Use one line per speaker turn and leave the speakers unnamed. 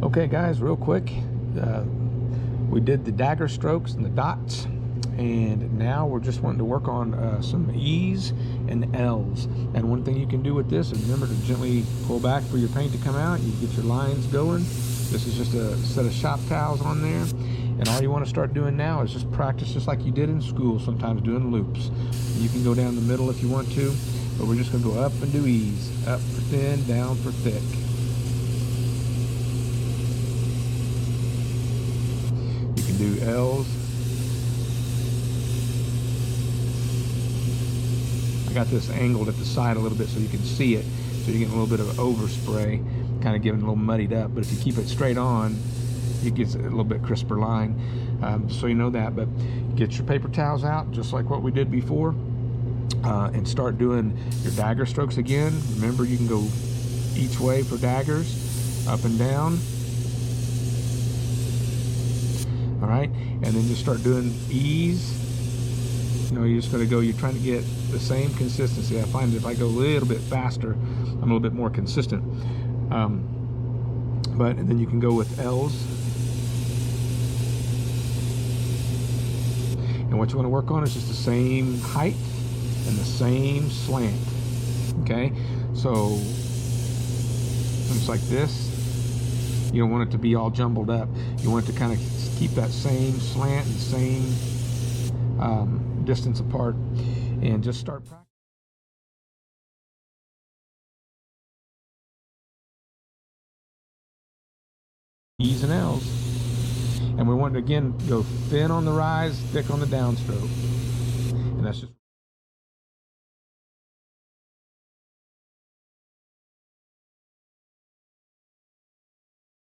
Okay guys, real quick, we did the dagger strokes and the dots, and now we're just wanting to work on some E's and L's. And one thing you can do with this is remember to gently pull back for your paint to come out. You get your lines going. This is just a set of shop towels on there, and all you want to start doing now is just practice just like you did in school, sometimes doing loops. You can go down the middle if you want to, but we're just going to go up and do E's. Up for thin, down for thick. You can do L's. I got this angled at the side a little bit so you can see it, so you're getting a little bit of overspray, kind of getting a little muddied up. But if you keep it straight on, it gets a little bit crisper line. So you know that. But get your paper towels out just like what we did before, and start doing your dagger strokes again. Remember, you can go each way for daggers, up and down. All right, and then just start doing E's. You know, you're just going to go, you're trying to get the same consistency. I find that if I go a little bit faster, I'm a little bit more consistent. But and then you can go with L's. And what you want to work on is just the same height and the same slant. Okay, so it's like this. You don't want it to be all jumbled up. You want it to kind of keep that same slant and same distance apart, and just start practicing. E's and L's. And we want to again go thin on the rise, thick on the downstroke. And that's just